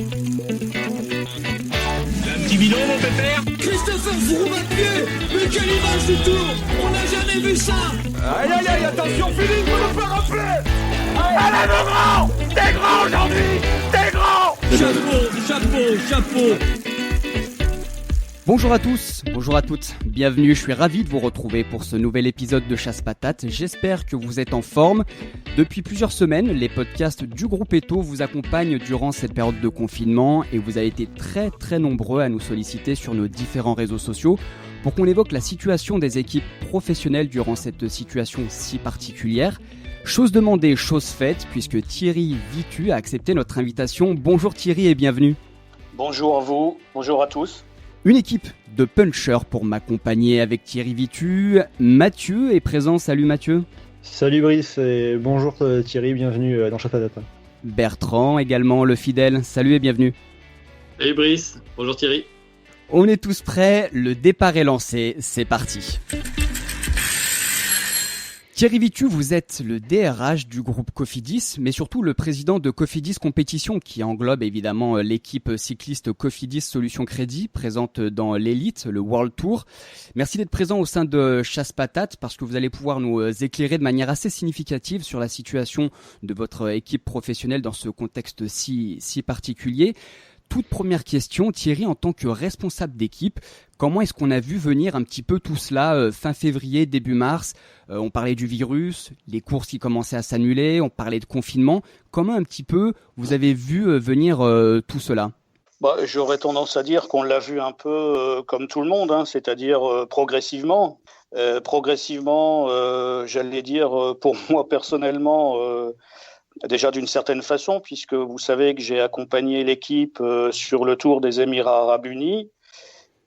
Un petit bidon, mon pépère. Christopher Froome à pied. Mais quelle image du tour. On n'a jamais vu ça. Aïe aïe aïe, attention Philippe, faut le faire rappeler. Allez mon grand, t'es grand aujourd'hui, t'es grand. Chapeau. Bonjour à tous, bonjour à toutes, bienvenue, je suis ravi de vous retrouver pour ce nouvel épisode de Chasse Patate, j'espère que vous êtes en forme. Depuis plusieurs semaines, les podcasts du groupe Eto vous accompagnent durant cette période de confinement et vous avez été très nombreux à nous solliciter sur nos différents réseaux sociaux pour qu'on évoque la situation des équipes professionnelles durant cette situation si particulière. Chose demandée, chose faite, puisque Thierry Vitu a accepté notre invitation. Bonjour Thierry et bienvenue. Bonjour à vous, bonjour à tous. Une équipe de punchers pour m'accompagner avec Thierry Vitu. Mathieu est présent, salut Mathieu. Salut Brice et bonjour Thierry, bienvenue dans Chasse Patate. Bertrand également, le fidèle, salut et bienvenue. Salut Brice, bonjour Thierry. On est tous prêts, le départ est lancé, c'est parti. Thierry Vitu, vous êtes le DRH du groupe Cofidis, mais surtout le président de Cofidis Compétition, qui englobe évidemment l'équipe cycliste Cofidis Solutions Crédit, présente dans l'élite, le World Tour. Merci d'être présent au sein de Chasse Patate, parce que vous allez pouvoir nous éclairer de manière assez significative sur la situation de votre équipe professionnelle dans ce contexte si particulier. Toute première question, Thierry, en tant que responsable d'équipe, comment est-ce qu'on a vu venir un petit peu tout cela fin février, début mars? On parlait du virus, les courses qui commençaient à s'annuler, on parlait de confinement. Comment un petit peu vous avez vu venir tout cela? J'aurais tendance à dire qu'on l'a vu un peu comme tout le monde, c'est-à-dire progressivement. J'allais dire pour moi personnellement... Déjà d'une certaine façon, puisque vous savez que j'ai accompagné l'équipe sur le Tour des Émirats Arabes Unis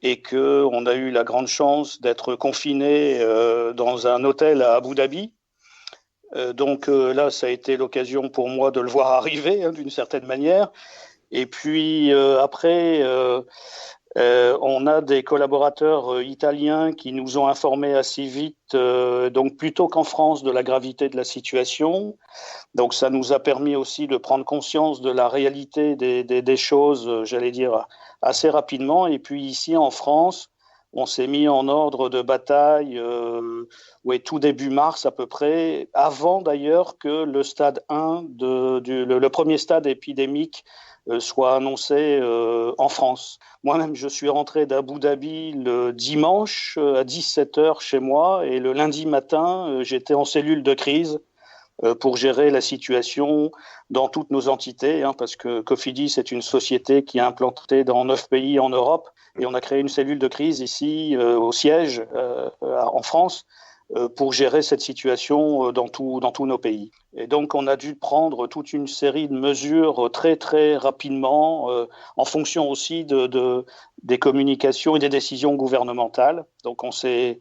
et qu'on a eu la grande chance d'être confinés dans un hôtel à Abu Dhabi. Donc là, ça a été l'occasion pour moi de le voir arriver d'une certaine manière. Et puis après, on a des collaborateurs italiens qui nous ont informés assez vite, donc plutôt qu'en France, de la gravité de la situation. Donc ça nous a permis aussi de prendre conscience de la réalité des choses, j'allais dire, assez rapidement. Et puis ici en France, on s'est mis en ordre de bataille tout début mars à peu près, avant d'ailleurs que le stade 1, le premier stade épidémique soit annoncé en France. Moi-même, je suis rentré d'Abu Dhabi le dimanche à 17h chez moi et le lundi matin, j'étais en cellule de crise pour gérer la situation dans toutes nos entités, parce que Cofidis est une société qui est implantée dans 9 pays en Europe et on a créé une cellule de crise ici au siège en France pour gérer cette situation dans tous nos pays. Et donc, on a dû prendre toute une série de mesures très rapidement en fonction aussi des communications et des décisions gouvernementales. Donc, on s'est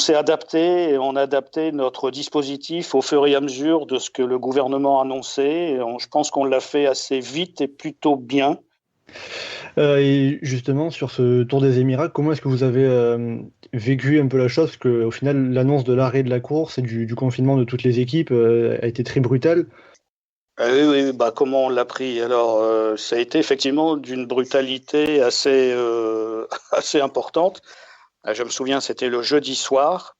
adapté et on a adapté notre dispositif au fur et à mesure de ce que le gouvernement annonçait. Je pense qu'on l'a fait assez vite et plutôt bien. Et justement, sur ce Tour des Émirats, comment est-ce que vous avez vécu un peu la chose? Parce qu'au final, l'annonce de l'arrêt de la course et du confinement de toutes les équipes a été très brutale. Oui, comment on l'a pris? Alors, ça a été effectivement d'une brutalité assez importante. Je me souviens, c'était le jeudi soir.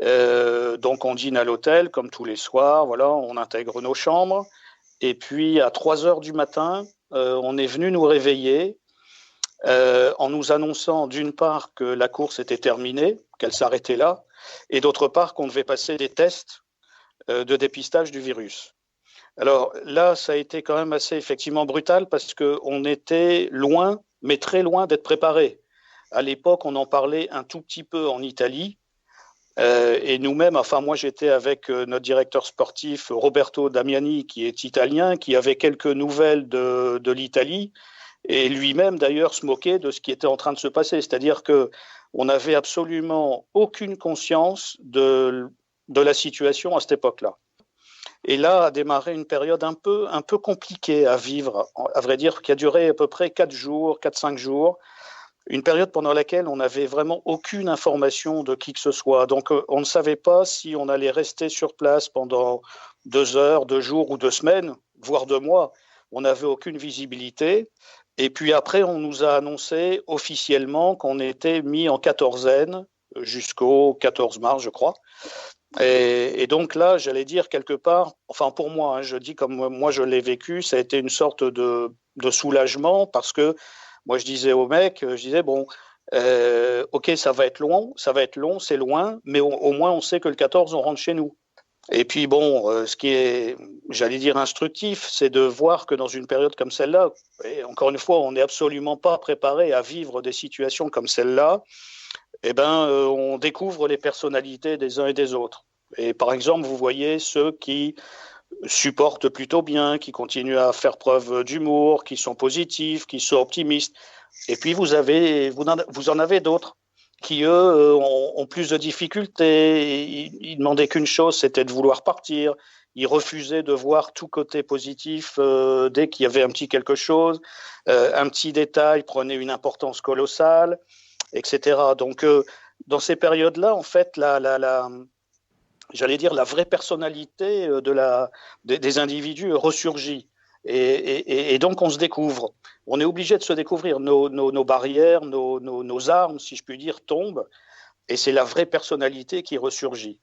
Donc, on dîne à l'hôtel, comme tous les soirs. Voilà, on intègre nos chambres. Et puis, à 3h du matin, on est venu nous réveiller en nous annonçant d'une part que la course était terminée, qu'elle s'arrêtait là, et d'autre part qu'on devait passer des tests de dépistage du virus. Alors là, ça a été quand même assez effectivement brutal parce qu'on était loin, mais très loin d'être préparés. À l'époque, on en parlait un tout petit peu en Italie. Et nous-mêmes, moi j'étais avec notre directeur sportif Roberto Damiani, qui est italien, qui avait quelques nouvelles de l'Italie, et lui-même d'ailleurs se moquait de ce qui était en train de se passer. C'est-à-dire qu'on n'avait absolument aucune conscience de la situation à cette époque-là. Et là a démarré une période un peu compliquée à vivre, à vrai dire, qui a duré à peu près 4-5 jours. Une période pendant laquelle on n'avait vraiment aucune information de qui que ce soit. Donc, on ne savait pas si on allait rester sur place pendant 2 heures, 2 jours ou 2 semaines, voire 2 mois. on n'avait aucune visibilité. Et puis après, on nous a annoncé officiellement qu'on était mis en quatorzaine jusqu'au 14 mars, je crois. Et donc là, j'allais dire quelque part, enfin pour moi, hein, je dis comme moi je l'ai vécu, ça a été une sorte de soulagement parce que moi je disais aux mecs, bon, ok, ça va être long, c'est loin, mais au moins on sait que le 14 on rentre chez nous. Et puis bon, ce qui est, j'allais dire instructif, c'est de voir que dans une période comme celle-là, et encore une fois, on n'est absolument pas préparé à vivre des situations comme celle-là. On découvre les personnalités des uns et des autres. Et par exemple, vous voyez ceux qui supportent plutôt bien, qui continuent à faire preuve d'humour, qui sont positifs, qui sont optimistes. Et puis vous en avez d'autres qui, eux, ont plus de difficultés. Ils demandaient qu'une chose, c'était de vouloir partir. Ils refusaient de voir tout côté positif dès qu'il y avait un petit quelque chose. Un petit détail prenait une importance colossale, etc. Donc, dans ces périodes-là, en fait, j'allais dire la vraie personnalité des individus ressurgit. Et donc, on se découvre. On est obligé de se découvrir. Nos barrières, nos armes, si je puis dire, tombent. Et c'est la vraie personnalité qui ressurgit.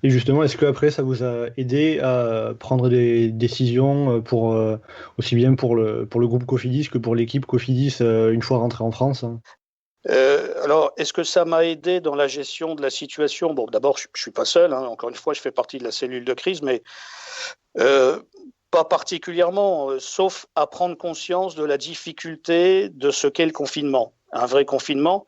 Et justement, est-ce qu'après, ça vous a aidé à prendre des décisions aussi bien pour le groupe Cofidis que pour l'équipe Cofidis une fois rentré en France ? Alors, est-ce que ça m'a aidé dans la gestion de la situation ? Bon, d'abord, je ne suis pas seul. Hein. Encore une fois, je fais partie de la cellule de crise, mais pas particulièrement, sauf à prendre conscience de la difficulté de ce qu'est le confinement. Un vrai confinement.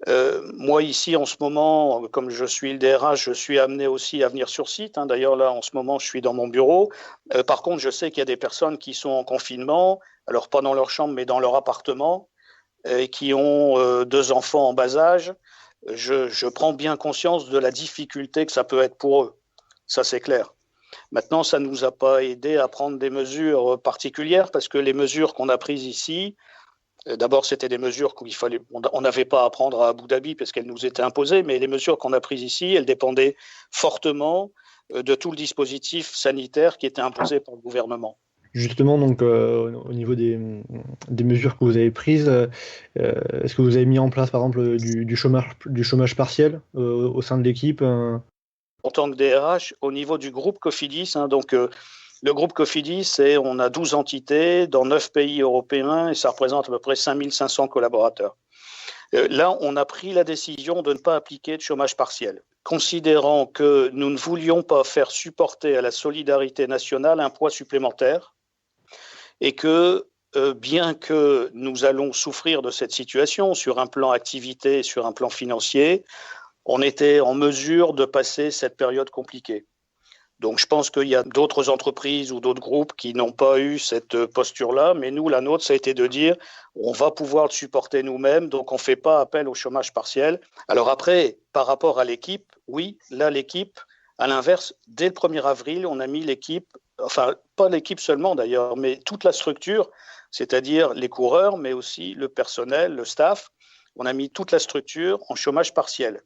Moi, ici, en ce moment, comme je suis le DRH, je suis amené aussi à venir sur site. Hein. D'ailleurs, là, en ce moment, je suis dans mon bureau. Par contre, je sais qu'il y a des personnes qui sont en confinement, alors pas dans leur chambre, mais dans leur appartement, et qui ont 2 enfants en bas âge. Je prends bien conscience de la difficulté que ça peut être pour eux. Ça, c'est clair. Maintenant, ça ne nous a pas aidé à prendre des mesures particulières parce que les mesures qu'on a prises ici, d'abord, c'était des mesures on n'avait pas à prendre à Abu Dhabi parce qu'elles nous étaient imposées, mais les mesures qu'on a prises ici, elles dépendaient fortement de tout le dispositif sanitaire qui était imposé par le gouvernement. Justement, donc, au niveau des mesures que vous avez prises, est-ce que vous avez mis en place, par exemple, du chômage partiel au sein de l'équipe En tant que DRH, au niveau du groupe Cofidis, hein, donc le groupe Cofidis, on a 12 entités dans 9 pays européens et ça représente à peu près 5500 collaborateurs. Là, on a pris la décision de ne pas appliquer de chômage partiel, considérant que nous ne voulions pas faire supporter à la solidarité nationale un poids supplémentaire et que, bien que nous allons souffrir de cette situation sur un plan activité, sur un plan financier, on était en mesure de passer cette période compliquée. Donc je pense qu'il y a d'autres entreprises ou d'autres groupes qui n'ont pas eu cette posture-là, mais nous, la nôtre, ça a été de dire on va pouvoir le supporter nous-mêmes, donc on ne fait pas appel au chômage partiel. Alors après, par rapport à l'équipe, oui, là l'équipe, à l'inverse, dès le 1er avril, on a mis l'équipe, enfin pas l'équipe seulement d'ailleurs, mais toute la structure, c'est-à-dire les coureurs, mais aussi le personnel, le staff, on a mis toute la structure en chômage partiel.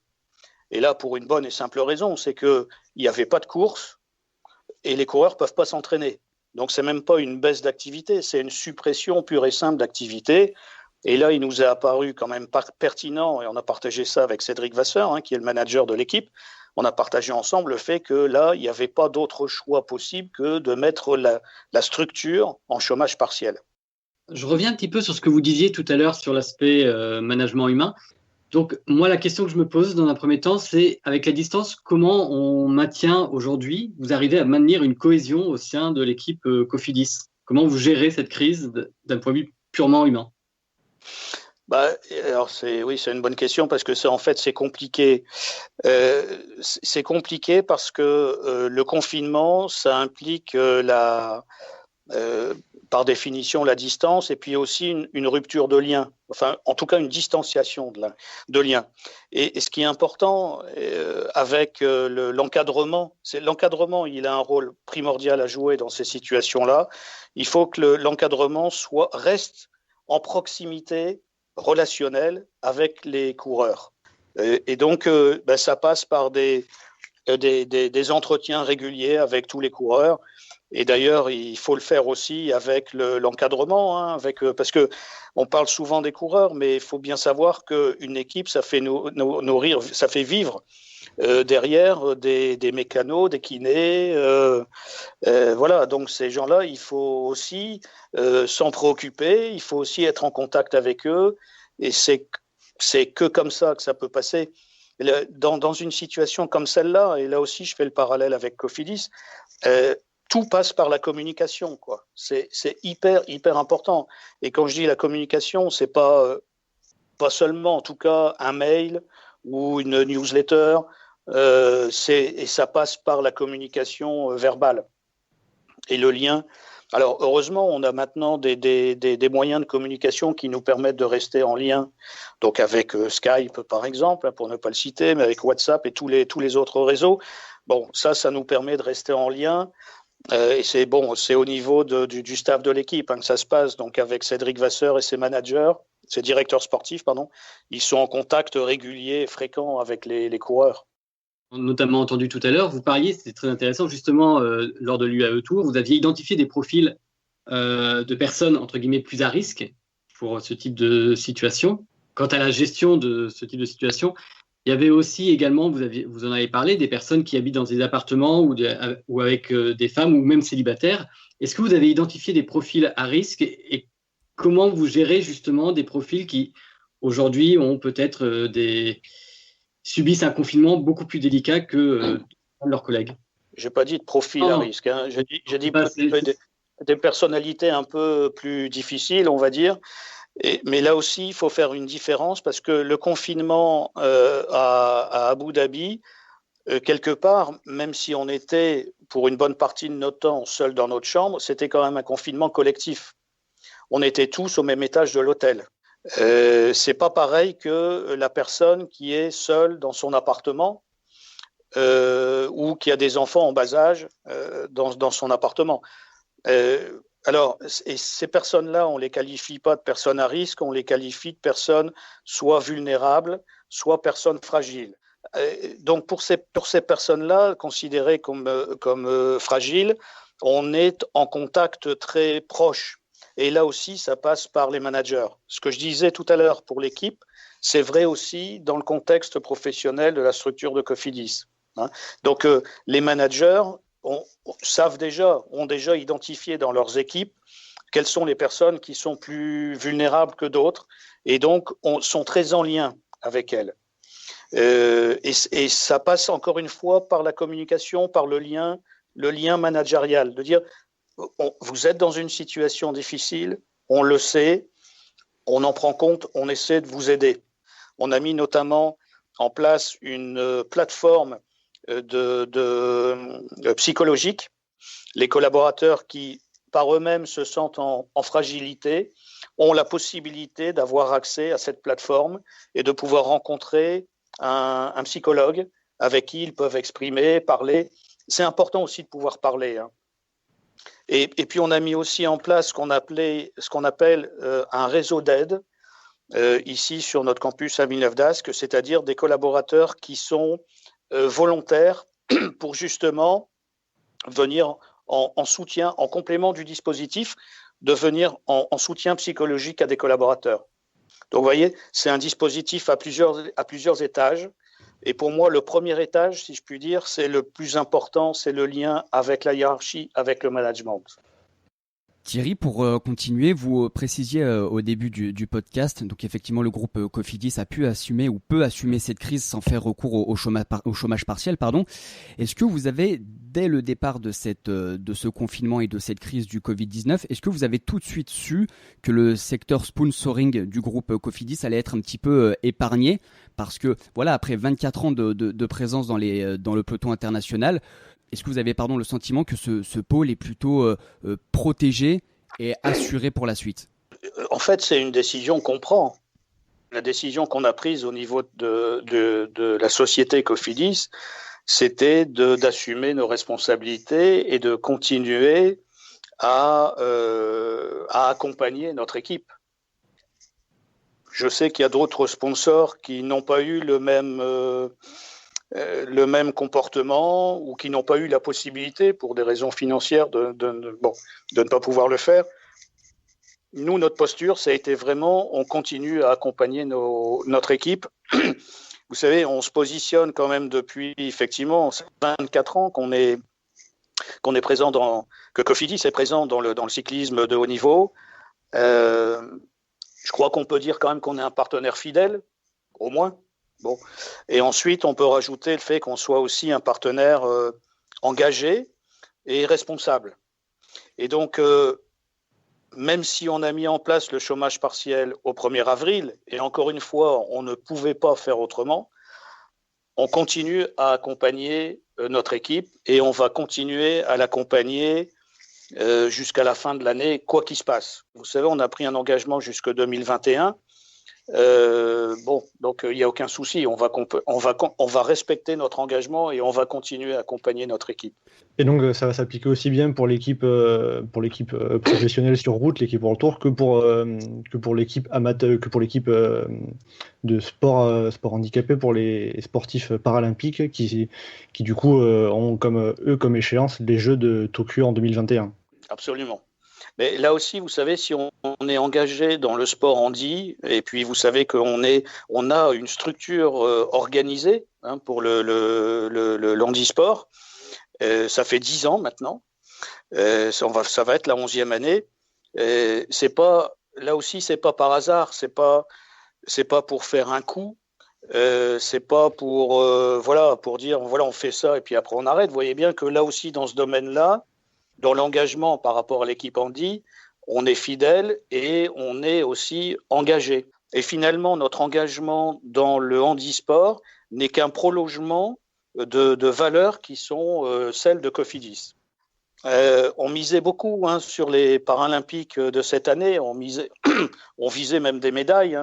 Et là, pour une bonne et simple raison, c'est qu'il n'y avait pas de course et les coureurs ne peuvent pas s'entraîner. Donc, ce n'est même pas une baisse d'activité, c'est une suppression pure et simple d'activité. Et là, il nous est apparu quand même pertinent, et on a partagé ça avec Cédric Vasseur, hein, qui est le manager de l'équipe. On a partagé ensemble le fait que là, il n'y avait pas d'autre choix possible que de mettre la structure en chômage partiel. Je reviens un petit peu sur ce que vous disiez tout à l'heure sur l'aspect management humain. Donc, moi, la question que je me pose dans un premier temps, c'est avec la distance, comment on maintient aujourd'hui, vous arrivez à maintenir une cohésion au sein de l'équipe Cofidis ? Comment vous gérez cette crise d'un point de vue purement humain ? Alors c'est une bonne question parce que en fait, c'est compliqué. C'est compliqué parce que le confinement, ça implique par définition la distance et puis aussi une rupture de lien, enfin en tout cas une distanciation de lien. Et ce qui est important avec l'encadrement, c'est l'encadrement, il a un rôle primordial à jouer dans ces situations-là. Il faut que l'encadrement reste en proximité relationnelle avec les coureurs. Et donc ça passe par des entretiens réguliers avec tous les coureurs. Et d'ailleurs, il faut le faire aussi avec l'encadrement, hein, parce que on parle souvent des coureurs, mais il faut bien savoir qu'une équipe, ça fait nourrir, ça fait vivre derrière des mécanos, des kinés. Voilà, donc ces gens-là, il faut aussi s'en préoccuper, il faut aussi être en contact avec eux, et c'est que comme ça que ça peut passer. Dans une situation comme celle-là, et là aussi je fais le parallèle avec Cofidis, tout passe par la communication, quoi. C'est hyper important. Et quand je dis la communication, c'est pas seulement, en tout cas, un mail ou une newsletter. Et ça passe par la communication verbale et le lien. Alors heureusement, on a maintenant des moyens de communication qui nous permettent de rester en lien. Donc avec Skype par exemple, pour ne pas le citer, mais avec WhatsApp et tous les autres réseaux. Bon, ça nous permet de rester en lien. Et c'est au niveau du staff de l'équipe que ça se passe. Donc avec Cédric Vasseur et ses managers, ses directeurs sportifs, ils sont en contact régulier et fréquent avec les coureurs. Notamment entendu tout à l'heure, vous parliez, c'était très intéressant, justement, lors de l'UAE Tour, vous aviez identifié des profils de personnes, entre guillemets, plus à risque pour ce type de situation. Quant à la gestion de ce type de situation, il y avait aussi également, vous en avez parlé, des personnes qui habitent dans des appartements ou avec des femmes ou même célibataires. Est-ce que vous avez identifié des profils à risque et comment vous gérez justement des profils qui, aujourd'hui, ont peut-être subissent un confinement beaucoup plus délicat que leurs collègues? Je n'ai pas dit de profil à risque. Hein. J'ai dit des personnalités un peu plus difficiles, on va dire. Mais là aussi, il faut faire une différence parce que le confinement à Abu Dhabi, quelque part, même si on était pour une bonne partie de notre temps seul dans notre chambre, c'était quand même un confinement collectif. On était tous au même étage de l'hôtel. C'est pas pareil que la personne qui est seule dans son appartement ou qui a des enfants en bas âge dans son appartement. Alors, et ces personnes-là, on les qualifie pas de personnes à risque, on les qualifie de personnes soit vulnérables, soit personnes fragiles. Donc, pour ces personnes-là, considérées comme fragiles, on est en contact très proche. Et là aussi, ça passe par les managers. Ce que je disais tout à l'heure pour l'équipe, c'est vrai aussi dans le contexte professionnel de la structure de Cofidis. Donc, les managers ont déjà identifié dans leurs équipes quelles sont les personnes qui sont plus vulnérables que d'autres et donc sont très en lien avec elles. Et ça passe encore une fois par la communication, par le lien managérial, de dire vous êtes dans une situation difficile, on le sait, on en prend compte, on essaie de vous aider. On a mis notamment en place une plateforme psychologique. Les collaborateurs qui, par eux-mêmes, se sentent en fragilité, ont la possibilité d'avoir accès à cette plateforme et de pouvoir rencontrer un psychologue avec qui ils peuvent exprimer, parler. C'est important aussi de pouvoir parler. Hein. Et puis, on a mis aussi en place ce qu'on appelle un réseau d'aide ici sur notre campus à Villeneuve-d'Ascq, c'est-à-dire des collaborateurs qui sont volontaires pour justement venir en soutien, en complément du dispositif, de venir en soutien psychologique à des collaborateurs. Donc, vous voyez, c'est un dispositif à plusieurs étages. Et pour moi, le premier étage, si je puis dire, c'est le plus important, c'est le lien avec la hiérarchie, avec le management. Thierry, pour continuer, vous précisiez au début du podcast, donc effectivement le groupe Cofidis a pu assumer ou peut assumer cette crise sans faire recours au chômage partiel. Est-ce que vous avez, dès le départ de ce confinement et de cette crise du Covid-19, est-ce que vous avez tout de suite su que le secteur sponsoring du groupe Cofidis allait être un petit peu épargné? Parce que voilà, après 24 ans de présence dans le peloton international, est-ce que vous avez le sentiment que ce pôle est plutôt protégé et assuré pour la suite? En fait, c'est une décision qu'on prend. La décision qu'on a prise au niveau de la société Cofidis, c'était d'assumer nos responsabilités et de continuer à accompagner notre équipe. Je sais qu'il y a d'autres sponsors qui n'ont pas eu le même le même comportement ou qui n'ont pas eu la possibilité, pour des raisons financières, de ne pas pouvoir le faire. Nous, notre posture, ça a été vraiment, on continue à accompagner notre équipe. Vous savez, on se positionne quand même depuis, effectivement, 24 ans qu'on est présent que Cofidis est présent dans le cyclisme de haut niveau. Je crois qu'on peut dire quand même qu'on est un partenaire fidèle, au moins. Bon. Et ensuite, on peut rajouter le fait qu'on soit aussi un partenaire engagé et responsable. Et donc, même si on a mis en place le chômage partiel au 1er avril, et encore une fois, on ne pouvait pas faire autrement, on continue à accompagner notre équipe et on va continuer à l'accompagner jusqu'à la fin de l'année, quoi qu'il se passe. Vous savez, on a pris un engagement jusqu'en 2021. Donc il n'y a aucun souci. On va respecter notre engagement et on va continuer à accompagner notre équipe. Et donc ça va s'appliquer aussi bien pour l'équipe professionnelle sur route, l'équipe World Tour, que pour l'équipe amateur, que pour l'équipe de sport handicapé, pour les sportifs paralympiques qui du coup ont comme échéance les Jeux de Tokyo en 2021. Absolument. Mais là aussi, vous savez, si on est engagé dans le sport handi, et puis vous savez qu'on a une structure organisée pour le handisport, ça fait 10 ans maintenant, ça va être la 11e année. Là aussi, c'est pas par hasard, c'est pas pour faire un coup, c'est pas pour dire voilà, on fait ça et puis après on arrête. Vous voyez bien que là aussi, dans ce domaine-là, dans l'engagement par rapport à l'équipe handi, on est fidèle et on est aussi engagé. Et finalement, notre engagement dans le handisport n'est qu'un prolongement de valeurs qui sont celles de Cofidis. On misait beaucoup sur les Paralympiques de cette année. On visait même des médailles,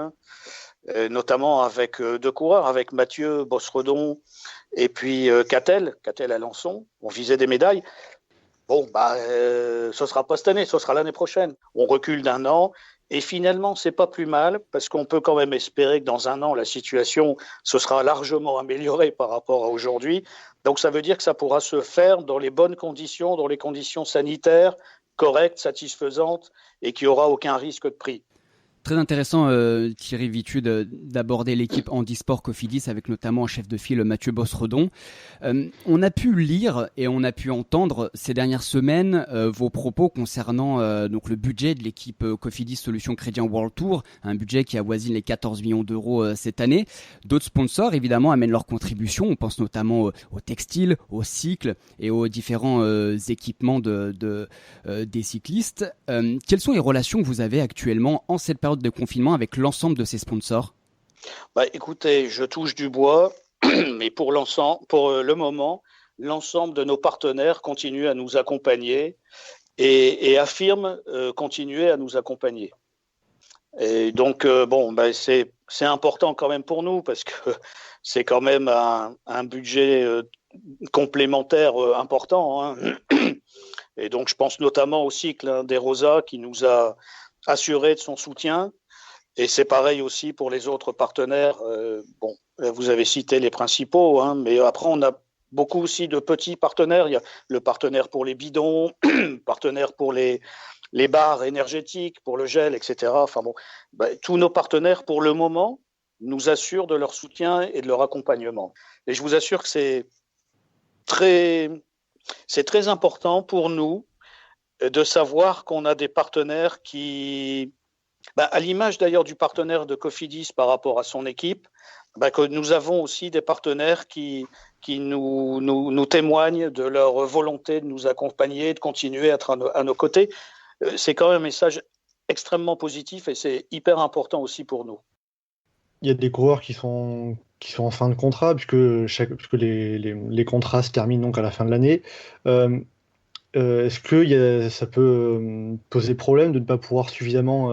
notamment avec 2 coureurs, avec Mathieu Bossredon et puis Cattel Alençon. On visait des médailles. Bon, ce sera pas cette année, ce sera l'année prochaine. On recule d'1 an et finalement, c'est pas plus mal parce qu'on peut quand même espérer que dans 1 an, la situation se sera largement améliorée par rapport à aujourd'hui. Donc, ça veut dire que ça pourra se faire dans les bonnes conditions, dans les conditions sanitaires correctes, satisfaisantes et qu'il n'y aura aucun risque de prix. Très intéressant, Thierry Vitu, d'aborder l'équipe handisport Cofidis avec notamment en chef de file Mathieu Bossredon. On a pu lire et on a pu entendre ces dernières semaines vos propos concernant donc le budget de l'équipe Cofidis Solutions Crédit en World Tour, un budget qui avoisine les 14 millions d'euros cette année. D'autres sponsors, évidemment, amènent leur contribution. On pense notamment au textile, au cycle et aux différents équipements des cyclistes. Quelles sont les relations que vous avez actuellement en cette période de confinement avec l'ensemble de ces sponsors? Écoutez, je touche du bois, mais pour le moment, l'ensemble de nos partenaires continuent à nous accompagner et affirment continuer à nous accompagner. Et donc, c'est important quand même pour nous parce que c'est quand même un budget complémentaire important. Et donc, je pense notamment au cycle des Rosas qui nous a assuré de son soutien. Et c'est pareil aussi pour les autres partenaires. Vous avez cité les principaux, mais après, on a beaucoup aussi de petits partenaires. Il y a le partenaire pour les bidons, le partenaire pour les barres énergétiques, pour le gel, etc. Tous nos partenaires, pour le moment, nous assurent de leur soutien et de leur accompagnement. Et je vous assure que c'est très important pour nous de savoir qu'on a des partenaires qui, à l'image d'ailleurs du partenaire de Cofidis par rapport à son équipe, que nous avons aussi des partenaires qui nous témoignent de leur volonté de nous accompagner, de continuer à être à nos côtés. C'est quand même un message extrêmement positif et c'est hyper important aussi pour nous. Il y a des coureurs qui sont en fin de contrat, puisque les contrats se terminent donc à la fin de l'année. Est-ce que ça peut poser problème de ne pas pouvoir suffisamment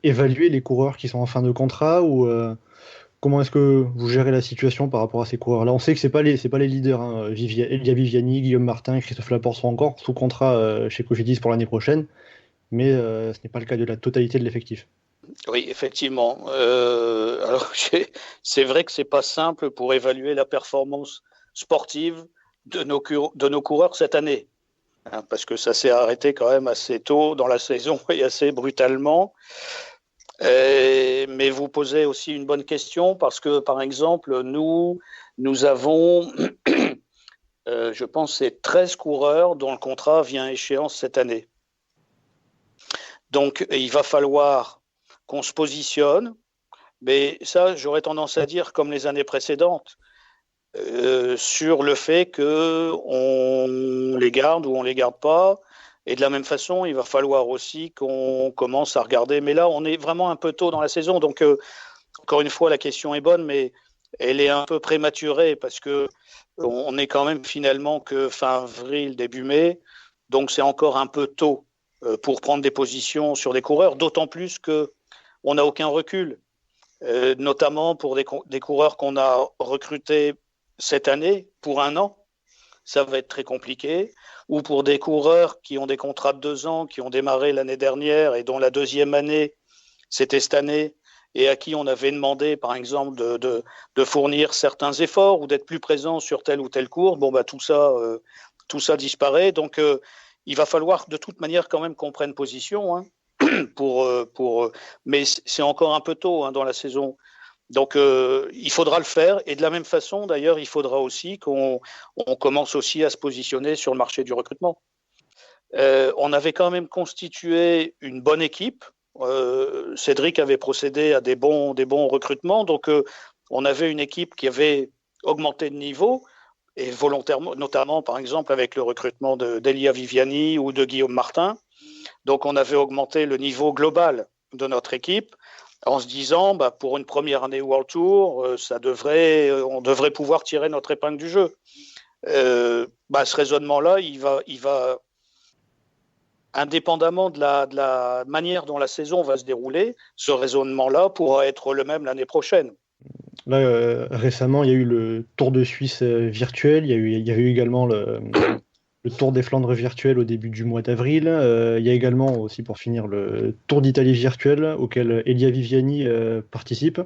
évaluer les coureurs qui sont en fin de contrat ou comment est-ce que vous gérez la situation par rapport à ces coureurs-là? On sait que c'est pas les leaders. Elia Viviani, Guillaume Martin, Christophe Laporte sont encore sous contrat chez Cofidis pour l'année prochaine, mais ce n'est pas le cas de la totalité de l'effectif. Oui, effectivement. Alors, c'est vrai que c'est pas simple pour évaluer la performance sportive de nos coureurs cette année. Parce que ça s'est arrêté quand même assez tôt dans la saison et assez brutalement. Mais vous posez aussi une bonne question parce que, par exemple, nous avons, je pense, c'est 13 coureurs dont le contrat vient à échéance cette année. Donc, il va falloir qu'on se positionne. Mais ça, j'aurais tendance à dire, comme les années précédentes, sur le fait qu'on les garde ou on ne les garde pas. Et de la même façon, il va falloir aussi qu'on commence à regarder. Mais là, on est vraiment un peu tôt dans la saison. Donc, encore une fois, la question est bonne, mais elle est un peu prématurée parce qu'on est quand même finalement que fin avril, début mai. Donc, c'est encore un peu tôt pour prendre des positions sur des coureurs, d'autant plus qu'on n'a aucun recul, notamment pour des coureurs qu'on a recrutés cette année pour 1 an. Ça va être très compliqué. Ou pour des coureurs qui ont des contrats de 2 ans, qui ont démarré l'année dernière et dont la deuxième année, c'était cette année, et à qui on avait demandé, par exemple, de fournir certains efforts ou d'être plus présent sur tel ou tel cours. Bon, bah, tout ça disparaît. Donc, il va falloir de toute manière quand même qu'on prenne position, mais c'est encore un peu tôt dans la saison. Donc, il faudra le faire. Et de la même façon, d'ailleurs, il faudra aussi qu'on commence aussi à se positionner sur le marché du recrutement. On avait quand même constitué une bonne équipe. Cédric avait procédé à des bons recrutements. Donc, on avait une équipe qui avait augmenté de niveau, et volontairement, notamment, par exemple, avec le recrutement d'Elia Viviani ou de Guillaume Martin. Donc, on avait augmenté le niveau global de notre équipe, en se disant, pour une première année World Tour, on devrait pouvoir tirer notre épingle du jeu. Ce raisonnement-là, il va indépendamment de la manière dont la saison va se dérouler, ce raisonnement-là pourra être le même l'année prochaine. Là, récemment, il y a eu le Tour de Suisse virtuel, il y a eu également le Tour des Flandres virtuel au début du mois d'avril. Il y a également aussi, pour finir, le Tour d'Italie virtuel auquel Elia Viviani participe.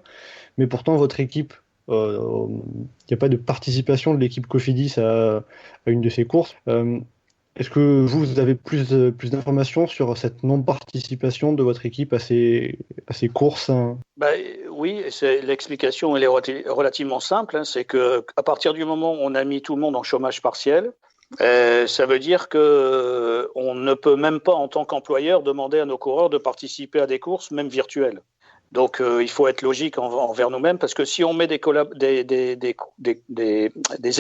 Mais pourtant, votre équipe, il n'y a pas de participation de l'équipe Cofidis à une de ces courses. Est-ce que vous avez plus d'informations sur cette non-participation de votre équipe à ces courses? Oui, l'explication elle est relativement simple. C'est qu'à partir du moment où on a mis tout le monde en chômage partiel, ça veut dire qu'on ne peut même pas, en tant qu'employeur, demander à nos coureurs de participer à des courses, même virtuelles. Donc, il faut être logique envers nous-mêmes, parce que si on met des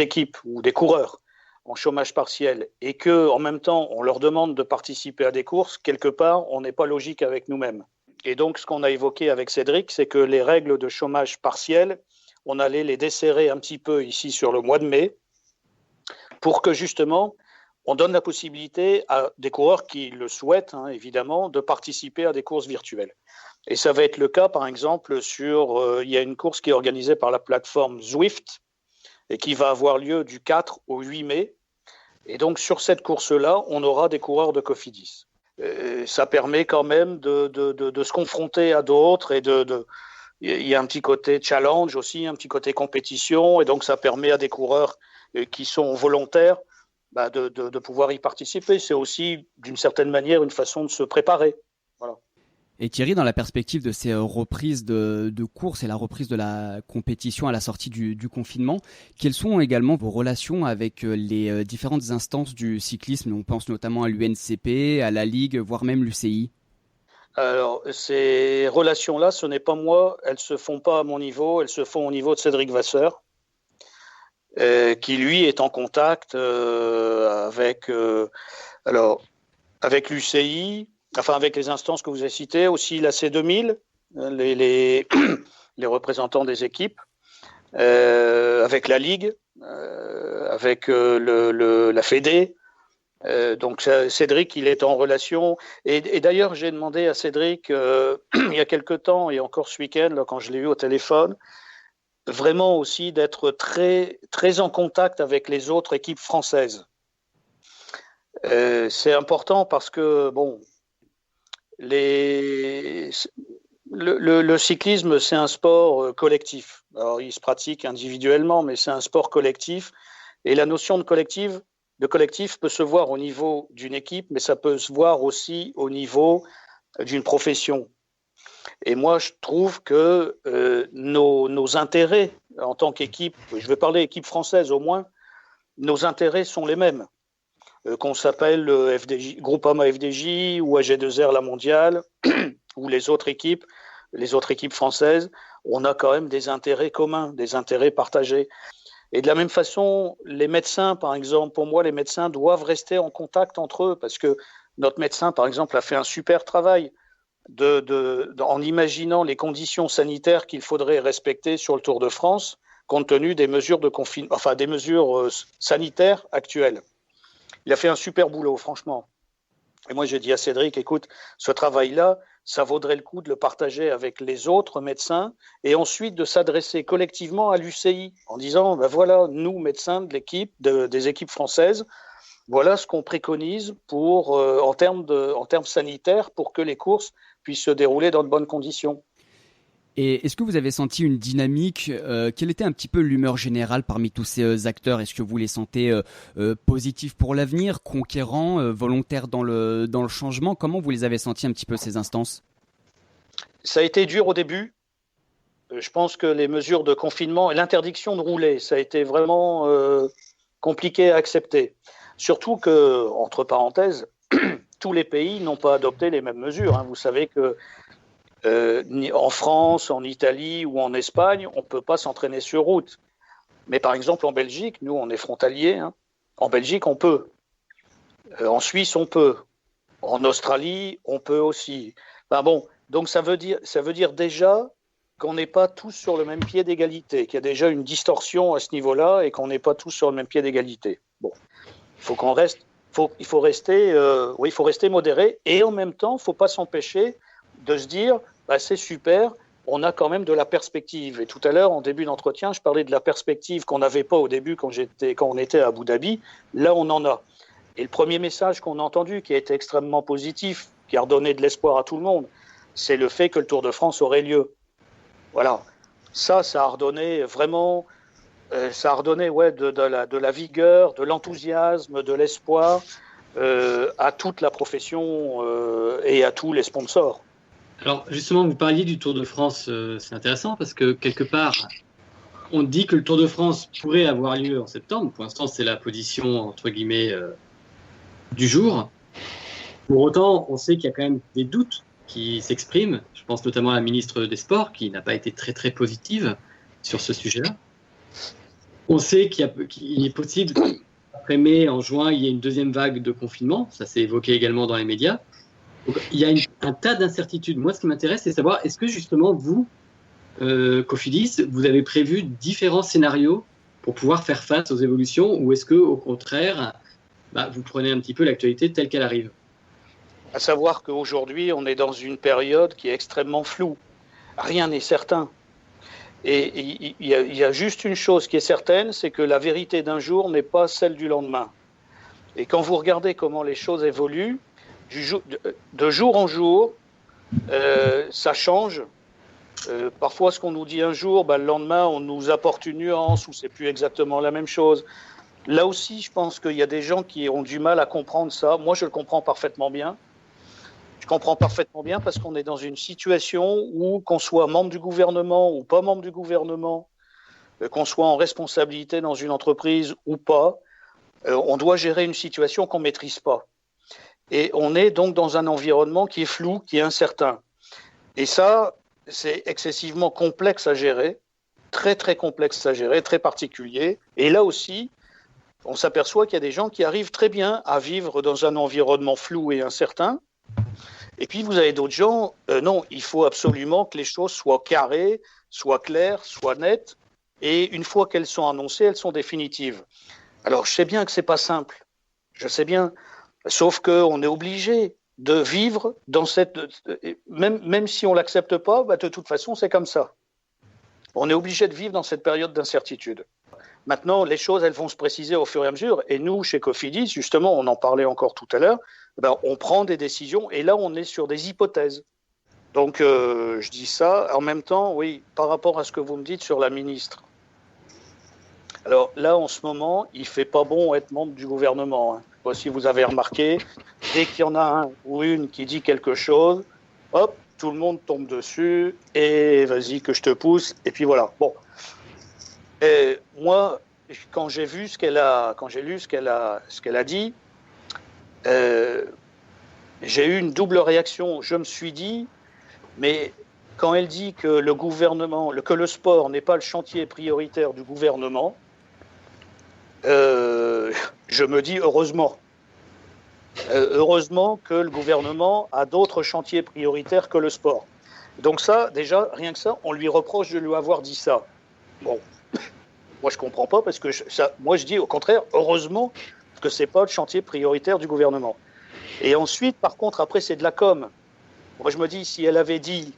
équipes ou des coureurs en chômage partiel et qu'en même temps, on leur demande de participer à des courses, quelque part, on n'est pas logique avec nous-mêmes. Et donc, ce qu'on a évoqué avec Cédric, c'est que les règles de chômage partiel, on allait les desserrer un petit peu ici sur le mois de mai, pour que justement, on donne la possibilité à des coureurs qui le souhaitent, évidemment, de participer à des courses virtuelles. Et ça va être le cas, par exemple, il y a une course qui est organisée par la plateforme Zwift et qui va avoir lieu du 4 au 8 mai. Et donc, sur cette course-là, on aura des coureurs de Cofidis. Ça permet quand même de se confronter à d'autres et il y a un petit côté challenge aussi, un petit côté compétition. Et donc, ça permet à des coureurs qui sont volontaires de pouvoir y participer. C'est aussi, d'une certaine manière, une façon de se préparer. Voilà. Et Thierry, dans la perspective de ces reprises de courses et la reprise de la compétition à la sortie du confinement, quelles sont également vos relations avec les différentes instances du cyclisme? On pense notamment à l'UNCP, à la Ligue, voire même l'UCI. Alors, ces relations-là, ce n'est pas moi, elles ne se font pas à mon niveau, elles se font au niveau de Cédric Vasseur, qui lui est en contact avec l'UCI, enfin avec les instances que vous avez citées, aussi la C2000, les représentants des équipes, avec la Ligue, avec la Fédé. Donc Cédric, il est en relation. Et d'ailleurs, j'ai demandé à Cédric, il y a quelque temps, et encore ce week-end, là, quand je l'ai eu au téléphone, vraiment aussi d'être très, très en contact avec les autres équipes françaises. C'est important parce que, le cyclisme, c'est un sport collectif. Alors, il se pratique individuellement, mais c'est un sport collectif. Et la notion de collectif peut se voir au niveau d'une équipe, mais ça peut se voir aussi au niveau d'une profession. Et moi, je trouve que nos intérêts en tant qu'équipe, je vais parler équipe française au moins, nos intérêts sont les mêmes. Qu'on s'appelle Groupama FDJ ou AG2R La Mondiale ou les autres équipes françaises, on a quand même des intérêts communs, des intérêts partagés. Et de la même façon, les médecins, par exemple, pour moi, les médecins doivent rester en contact entre eux parce que notre médecin, par exemple, a fait un super travail en imaginant les conditions sanitaires qu'il faudrait respecter sur le Tour de France compte tenu des mesures des mesures sanitaires actuelles. Il a fait un super boulot, franchement. Et moi, j'ai dit à Cédric, écoute, ce travail-là, ça vaudrait le coup de le partager avec les autres médecins et ensuite de s'adresser collectivement à l'UCI en disant, ben voilà, nous, médecins de l'équipe, des équipes françaises, voilà ce qu'on préconise en termes sanitaires pour que les courses puissent se dérouler dans de bonnes conditions. Et est-ce que vous avez senti une dynamique quelle était un petit peu l'humeur générale parmi tous ces acteurs? Est-ce que vous les sentez positifs pour l'avenir, conquérants, volontaires dans le changement? Comment vous les avez sentis un petit peu ces instances? Ça a été dur au début. Je pense que les mesures de confinement et l'interdiction de rouler, ça a été vraiment compliqué à accepter. Surtout que, entre parenthèses, tous les pays n'ont pas adopté les mêmes mesures. Hein. Vous savez que en France, en Italie ou en Espagne, on ne peut pas s'entraîner sur route. Mais par exemple, en Belgique, nous, on est frontaliers. Hein. En Belgique, on peut. En Suisse, on peut. En Australie, on peut aussi. Ben bon, donc ça veut dire déjà qu'on n'est pas tous sur le même pied d'égalité, qu'il y a déjà une distorsion à ce niveau-là et qu'on n'est pas tous sur le même pied d'égalité. Bon, il faut rester modéré et en même temps, il ne faut pas s'empêcher de se dire, bah, c'est super, on a quand même de la perspective. Et tout à l'heure, en début d'entretien, je parlais de la perspective qu'on n'avait pas au début quand on était à Abu Dhabi. Là, on en a. Et le premier message qu'on a entendu, qui a été extrêmement positif, qui a redonné de l'espoir à tout le monde, c'est le fait que le Tour de France aurait lieu. Voilà. Ça a redonné vraiment, de la vigueur, de l'enthousiasme, de l'espoir à toute la profession et à tous les sponsors. Alors justement, vous parliez du Tour de France, c'est intéressant parce que quelque part, on dit que le Tour de France pourrait avoir lieu en septembre. Pour l'instant, c'est la position, entre guillemets, du jour. Pour autant, on sait qu'il y a quand même des doutes qui s'expriment. Je pense notamment à la ministre des Sports, qui n'a pas été très très positive sur ce sujet-là. On sait qu'il est possible qu'après mai, en juin, il y ait une deuxième vague de confinement. Ça s'est évoqué également dans les médias. Donc, il y a un tas d'incertitudes. Moi, ce qui m'intéresse, c'est de savoir, est-ce que justement, vous, Cofidis, vous avez prévu différents scénarios pour pouvoir faire face aux évolutions, ou est-ce que, au contraire, vous prenez un petit peu l'actualité telle qu'elle arrive? À savoir qu'aujourd'hui, on est dans une période qui est extrêmement floue. Rien n'est certain. Et il y a juste une chose qui est certaine, c'est que la vérité d'un jour n'est pas celle du lendemain. Et quand vous regardez comment les choses évoluent, de jour en jour, ça change. Parfois, ce qu'on nous dit un jour, le lendemain, on nous apporte une nuance ou c'est plus exactement la même chose. Là aussi, je pense qu'il y a des gens qui ont du mal à comprendre ça. Moi, je le comprends parfaitement bien. Je comprends parfaitement bien parce qu'on est dans une situation où, qu'on soit membre du gouvernement ou pas membre du gouvernement, qu'on soit en responsabilité dans une entreprise ou pas, on doit gérer une situation qu'on ne maîtrise pas. Et on est donc dans un environnement qui est flou, qui est incertain. Et ça, c'est excessivement complexe à gérer, très très complexe à gérer, très particulier. Et là aussi, on s'aperçoit qu'il y a des gens qui arrivent très bien à vivre dans un environnement flou et incertain. Et puis vous avez d'autres gens, non, il faut absolument que les choses soient carrées, soient claires, soient nettes. Et une fois qu'elles sont annoncées, elles sont définitives. Alors je sais bien que c'est pas simple, je sais bien. Sauf qu'on est obligé de vivre dans cette... Même si on ne l'accepte pas, de toute façon, c'est comme ça. On est obligé de vivre dans cette période d'incertitude. Maintenant, les choses, elles vont se préciser au fur et à mesure. Et nous, chez Cofidis, justement, on en parlait encore tout à l'heure, on prend des décisions et là, on est sur des hypothèses. Donc, je dis ça. En même temps, oui, par rapport à ce que vous me dites sur la ministre. Alors là, en ce moment, il fait pas bon être membre du gouvernement. Hein. Bon, si vous avez remarqué, dès qu'il y en a un ou une qui dit quelque chose, hop, tout le monde tombe dessus et vas-y que je te pousse. Et puis voilà. Bon. Et moi, quand j'ai lu ce qu'elle a dit, j'ai eu une double réaction. Je me suis dit, mais quand elle dit que le sport n'est pas le chantier prioritaire du gouvernement, je me dis heureusement. Heureusement que le gouvernement a d'autres chantiers prioritaires que le sport. Donc ça, déjà, rien que ça, on lui reproche de lui avoir dit ça. Bon, moi je comprends pas parce que moi je dis au contraire, heureusement que c'est pas le chantier prioritaire du gouvernement. Et ensuite, par contre, après c'est de la com. Moi je me dis, si elle avait dit,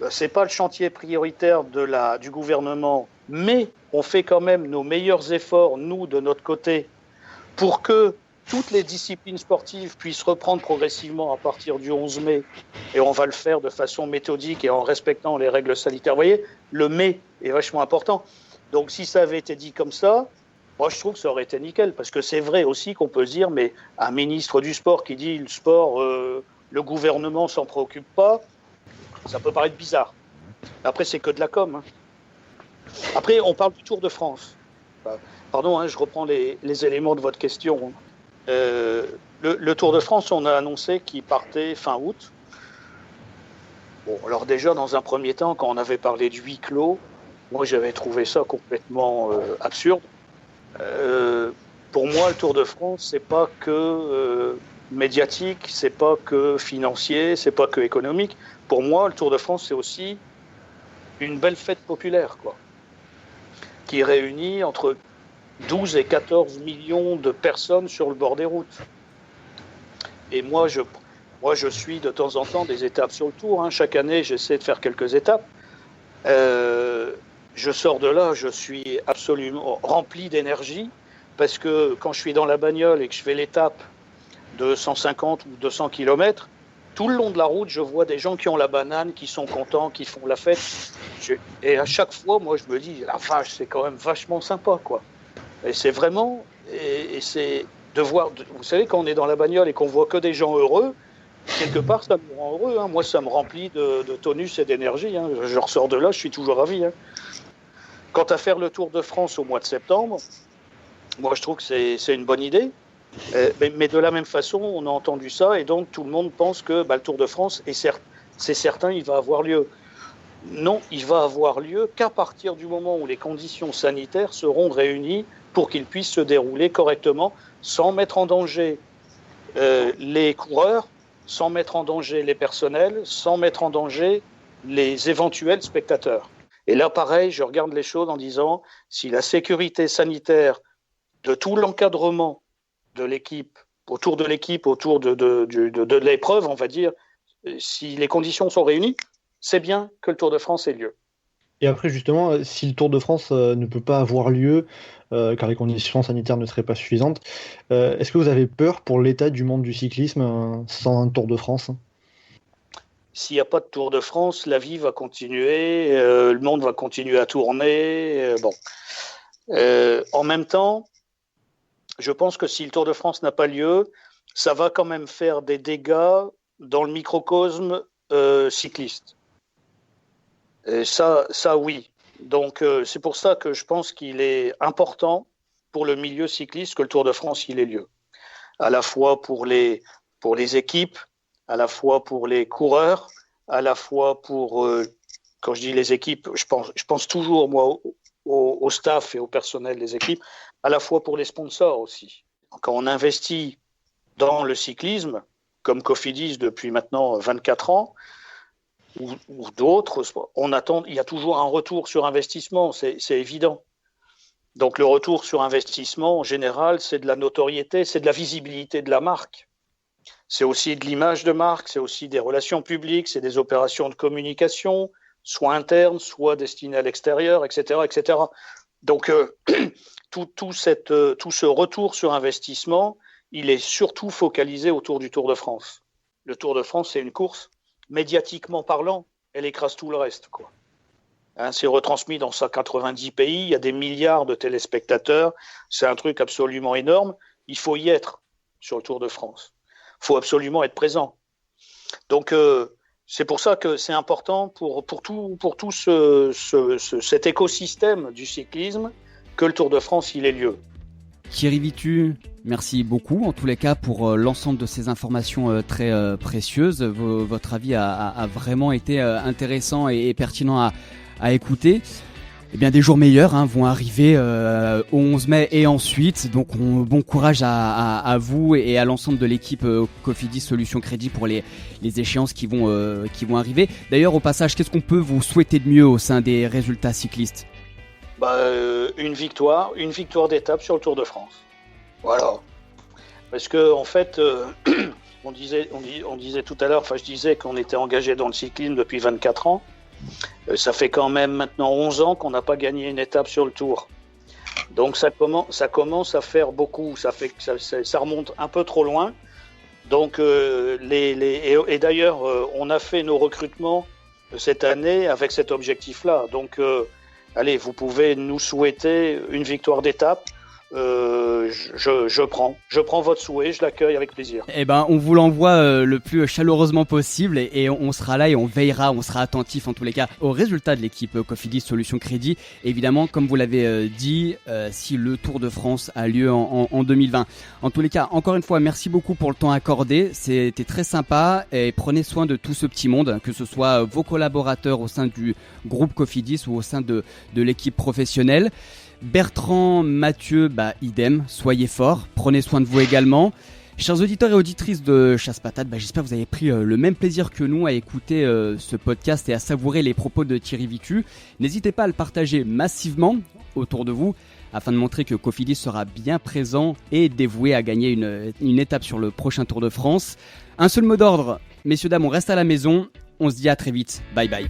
c'est pas le chantier prioritaire du gouvernement, mais on fait quand même nos meilleurs efforts, nous, de notre côté, pour que toutes les disciplines sportives puissent reprendre progressivement à partir du 11 mai, et on va le faire de façon méthodique et en respectant les règles sanitaires. Vous voyez, le mais est vachement important. Donc si ça avait été dit comme ça, moi je trouve que ça aurait été nickel, parce que c'est vrai aussi qu'on peut se dire, mais un ministre du sport qui dit le sport, le gouvernement s'en préoccupe pas, ça peut paraître bizarre. Après, c'est que de la com. Hein. Après, on parle du Tour de France. Pardon, hein, je reprends les éléments de votre question. Le Tour de France, on a annoncé qu'il partait fin août. Bon, alors déjà, dans un premier temps, quand on avait parlé de huis clos, moi, j'avais trouvé ça complètement absurde. Pour moi, le Tour de France, c'est pas que médiatique, c'est pas que financier, c'est pas que économique. Pour moi, le Tour de France, c'est aussi une belle fête populaire, quoi, qui réunit entre 12 et 14 millions de personnes sur le bord des routes. Et moi, je suis de temps en temps des étapes sur le Tour. Hein. Chaque année, j'essaie de faire quelques étapes. Je sors de là, je suis absolument rempli d'énergie, parce que quand je suis dans la bagnole et que je fais l'étape de 150 ou 200 km, tout le long de la route, je vois des gens qui ont la banane, qui sont contents, qui font la fête. Et à chaque fois, moi, je me dis, la vache, c'est quand même vachement sympa, quoi. Et c'est vraiment, et c'est de voir, vous savez, quand on est dans la bagnole et qu'on voit que des gens heureux, quelque part, ça me rend heureux. Hein. Moi, ça me remplit de tonus et d'énergie. Hein. Je ressors de là, je suis toujours ravi. Hein. Quant à faire le Tour de France au mois de septembre, moi, je trouve que c'est une bonne idée. Mais de la même façon, on a entendu ça et donc tout le monde pense que le Tour de France, c'est certain, il va avoir lieu. Non, il va avoir lieu qu'à partir du moment où les conditions sanitaires seront réunies pour qu'il puisse se dérouler correctement, sans mettre en danger les coureurs, sans mettre en danger les personnels, sans mettre en danger les éventuels spectateurs. Et là, pareil, je regarde les choses en disant, si la sécurité sanitaire de tout l'encadrement de l'équipe, autour de l'épreuve, on va dire, si les conditions sont réunies, c'est bien que le Tour de France ait lieu. Et après, justement, si le Tour de France ne peut pas avoir lieu, car les conditions sanitaires ne seraient pas suffisantes, est-ce que vous avez peur pour l'état du monde du cyclisme sans un Tour de France ? S'il n'y a pas de Tour de France, la vie va continuer, le monde va continuer à tourner. En même temps, je pense que si le Tour de France n'a pas lieu, ça va quand même faire des dégâts dans le microcosme cycliste. Et ça oui. Donc c'est pour ça que je pense qu'il est important pour le milieu cycliste que le Tour de France il ait lieu. À la fois pour les équipes, à la fois pour les coureurs, à la fois pour quand je dis les équipes, je pense toujours moi au staff et au personnel des équipes, à la fois pour les sponsors aussi. Quand on investit dans le cyclisme, comme Cofidis depuis maintenant 24 ans, ou d'autres, il y a toujours un retour sur investissement, c'est évident. Donc le retour sur investissement, en général, c'est de la notoriété, c'est de la visibilité de la marque. C'est aussi de l'image de marque, c'est aussi des relations publiques, c'est des opérations de communication, soit internes, soit destinées à l'extérieur, etc., etc. Donc tout ce retour sur investissement, il est surtout focalisé autour du Tour de France. Le Tour de France, c'est une course, médiatiquement parlant, elle écrase tout le reste, quoi. Hein, c'est retransmis dans 190 pays, il y a des milliards de téléspectateurs, c'est un truc absolument énorme. Il faut y être sur le Tour de France. Il faut absolument être présent. Donc, c'est pour ça que c'est important pour tout cet écosystème du cyclisme que le Tour de France il ait lieu. Thierry Vitu, merci beaucoup en tous les cas pour l'ensemble de ces informations très précieuses. Votre avis a vraiment été intéressant et pertinent à écouter. Eh bien, des jours meilleurs vont arriver au 11 mai et ensuite. Donc, bon courage à vous et à l'ensemble de l'équipe Cofidis Solutions Crédit pour les échéances qui vont arriver. D'ailleurs, au passage, qu'est-ce qu'on peut vous souhaiter de mieux au sein des résultats cyclistes ? Une victoire d'étape sur le Tour de France. Voilà. Parce que en fait, on disait tout à l'heure, je disais qu'on était engagé dans le cyclisme depuis 24 ans. Ça fait quand même maintenant 11 ans qu'on n'a pas gagné une étape sur le Tour. Donc ça commence à faire beaucoup. Ça remonte un peu trop loin. Donc et d'ailleurs, on a fait nos recrutements cette année avec cet objectif-là. Donc allez, vous pouvez nous souhaiter une victoire d'étape. Je prends votre souhait, je l'accueille avec plaisir. Eh ben, on vous l'envoie le plus chaleureusement possible et on sera là et on veillera, on sera attentif en tous les cas aux résultats de l'équipe Cofidis Solutions Crédit. Évidemment, comme vous l'avez dit, si le Tour de France a lieu en 2020. En tous les cas, encore une fois, merci beaucoup pour le temps accordé. C'était très sympa et prenez soin de tout ce petit monde, que ce soit vos collaborateurs au sein du groupe Cofidis ou au sein de l'équipe professionnelle. Bertrand, Mathieu, idem, soyez forts, prenez soin de vous également. Chers auditeurs et auditrices de Chasse Patate, j'espère que vous avez pris le même plaisir que nous à écouter ce podcast et à savourer les propos de Thierry Vitu. N'hésitez pas à le partager massivement autour de vous afin de montrer que Cofidis sera bien présent et dévoué à gagner une étape sur le prochain Tour de France. Un seul mot d'ordre, messieurs, dames, on reste à la maison. On se dit à très vite. Bye bye.